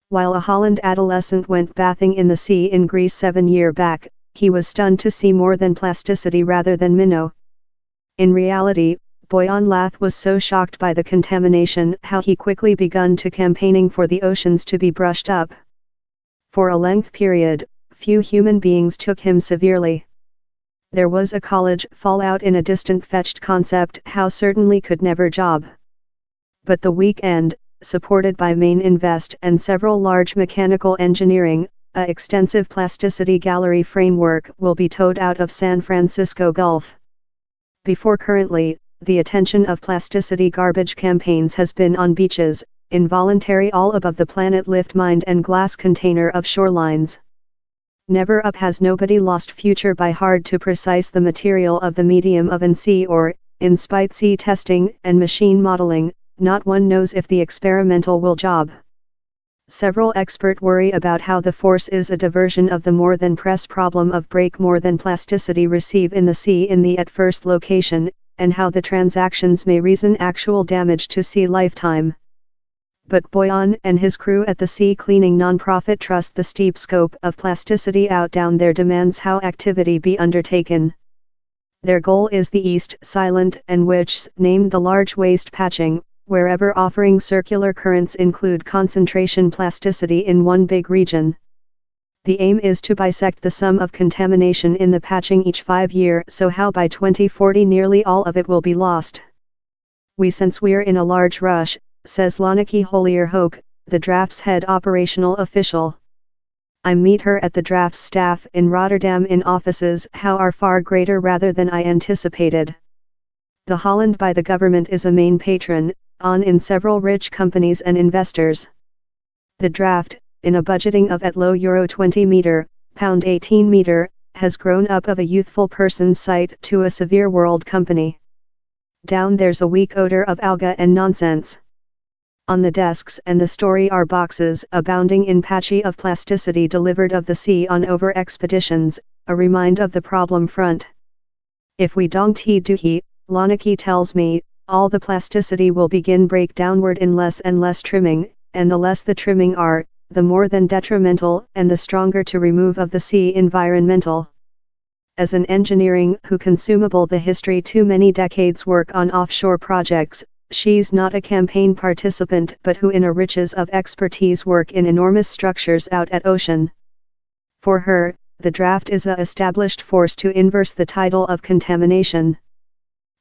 While a Holland adolescent went bathing in the sea in Greece 7 years back, he was stunned to see more than plasticity rather than minnow. In reality, Boyan Lath was so shocked by the contamination how he quickly begun to campaigning for the oceans to be brushed up. For a length period, few human beings took him severely. There was a college fallout in a distant fetched concept how certainly could never job. But the weekend, supported by Main Invest and several large mechanical engineering, a extensive plasticity gallery framework will be towed out of San Francisco Gulf. Before currently, the attention of plasticity garbage campaigns has been on beaches, involuntary all above the planet lift mind and glass container of shorelines. Never up has nobody lost future by hard to precise the material of the medium of an sea or, in spite sea testing and machine modeling, not one knows if the experimental will job. Several expert worry about how the force is a diversion of the more than press problem of break more than plasticity receive in the sea in the at first location, and how the transactions may reason actual damage to sea lifetime. But Boyan and his crew at the Sea Cleaning Nonprofit trust the steep scope of plasticity out down their demands how activity be undertaken. Their goal is the East Silent and which named the large waste patching, wherever offering circular currents include concentration plasticity in one big region. The aim is to bisect the sum of contamination in the patching each 5 years so how by 2040 nearly all of it will be lost. We sense we're in a large rush, says Lonneke Holierhoek, the draft's head operational official. I meet her at the draft's staff in Rotterdam in offices how are far greater rather than I anticipated. The Holland by the government is a main patron, on in several rich companies and investors. The draft, in a budgeting of at low €20 meter, £18 meter, has grown up of a youthful person's sight to a severe world company. Down there's a weak odor of alga and nonsense. On the desks and the story are boxes abounding in patchy of plasticity delivered of the sea on over expeditions, a remind of the problem front. If we don't do he, Lonneke tells me, all the plasticity will begin break downward in less and less trimming, and the less the trimming are, the more than detrimental and the stronger to remove of the sea environmental. As an engineering who consumable the history too many decades work on offshore projects, she's not a campaign participant but who in a riches of expertise work in enormous structures out at ocean. For her, the draft is a established force to inverse the title of contamination.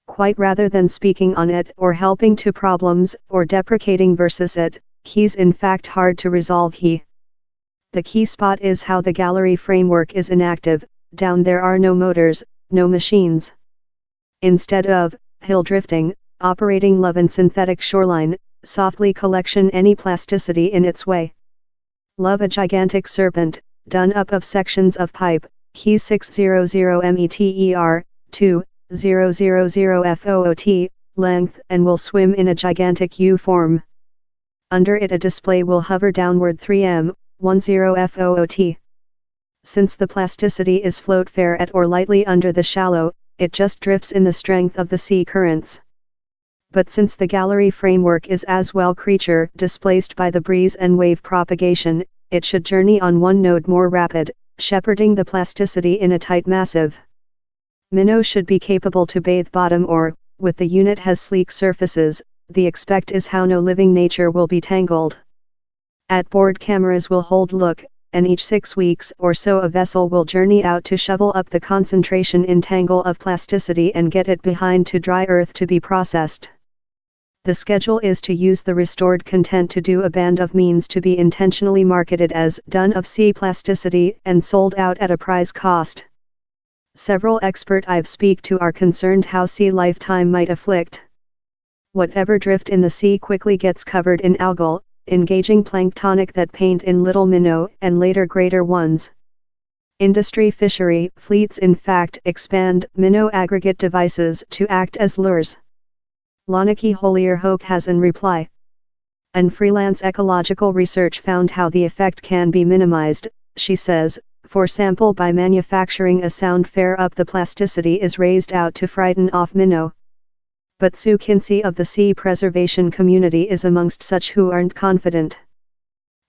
Quite rather than speaking on it or helping to problems or deprecating versus it, he's in fact hard to resolve The key spot is how the gallery framework is inactive, down there are no motors, no machines. Instead of, hill drifting, operating love and synthetic shoreline, softly collection any plasticity in its way. Love a gigantic serpent, done up of sections of pipe, he 600 meter, 2,000 foot, length and will swim in a gigantic U form. Under it a display will hover downward 3m, 10 foot. Since the plasticity is float fair at or lightly under the shallow, it just drifts in the strength of the sea currents. But since the gallery framework is as well creature displaced by the breeze and wave propagation, it should journey on one node more rapid, shepherding the plasticity in a tight massive. Minnow should be capable to bathe bottom or, with the unit has sleek surfaces, the expect is how no living nature will be tangled. At board cameras will hold look, and each 6 weeks or so a vessel will journey out to shovel up the concentration in tangle of plasticity and get it behind to dry earth to be processed. The schedule is to use the restored content to do a band of means to be intentionally marketed as done of sea plasticity and sold out at a prize cost. Several expert I've speak to are concerned how sea lifetime might afflict. Whatever drift in the sea quickly gets covered in algal, engaging planktonic that paint in little minnow and later greater ones. Industry fishery fleets in fact expand minnow aggregate devices to act as lures. Lonneke Holierhoek has in reply. And freelance ecological research found how the effect can be minimized, she says, for sample by manufacturing a sound fair up the plasticity is raised out to frighten off minnow. But Sue Kinsey of the sea preservation community is amongst such who aren't confident.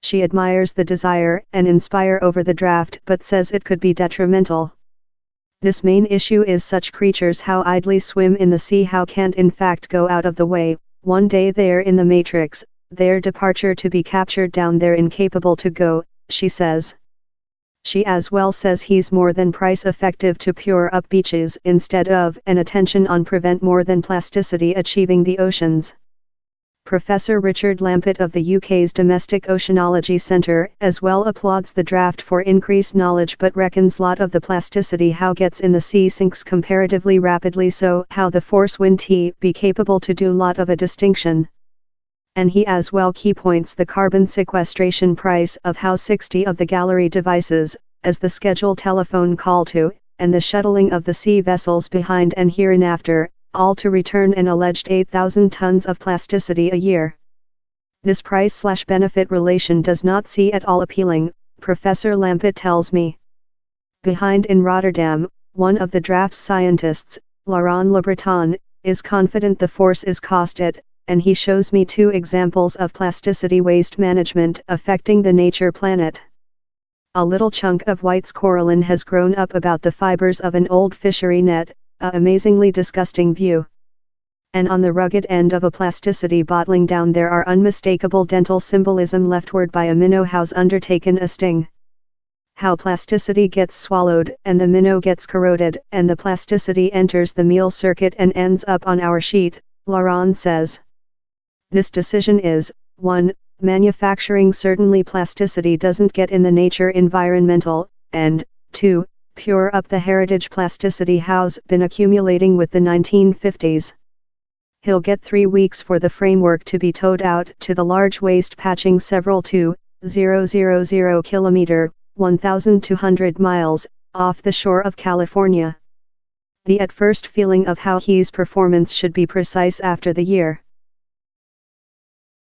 She admires the desire and inspire over the draft but says it could be detrimental. This main issue is such creatures how idly swim in the sea how can't in fact go out of the way, one day they're in the matrix, their departure to be captured down there incapable to go, she says. She as well says he's more than price effective to pure up beaches instead of an attention on prevent more than plasticity achieving the oceans. Professor Richard Lampett of the UK's Domestic Oceanology Centre as well applauds the draft for increased knowledge but reckons lot of the plasticity how gets in the sea sinks comparatively rapidly so how the force wind be capable to do lot of a distinction. And he as well key points the carbon sequestration price of how 60 of the gallery devices, as the scheduled telephone call to, and the shuttling of the sea vessels behind and hereinafter, all to return an alleged 8,000 tons of plasticity a year. This price/benefit relation does not seem at all appealing, Professor Lampett tells me. Behind in Rotterdam, one of the draft's scientists, Laurent Le Breton, is confident the force is costed, and he shows me 2 examples of plasticity waste management affecting the nature planet. A little chunk of White's coralline has grown up about the fibers of an old fishery net, a amazingly disgusting view. And on the rugged end of a plasticity bottling down there are unmistakable dental symbolism leftward by a minnow who's undertaken a sting. How plasticity gets swallowed and the minnow gets corroded and the plasticity enters the meal circuit and ends up on our sheet, Laurent says. This decision is, 1. Manufacturing certainly plasticity doesn't get in the nature environmental, and, 2. Pure up the heritage plasticity how's been accumulating with the 1950s. He'll get 3 weeks for the framework to be towed out to the large waste patching several 2,000 kilometer, 1,200 miles, off the shore of California. The at first feeling of how his performance should be precise after the year.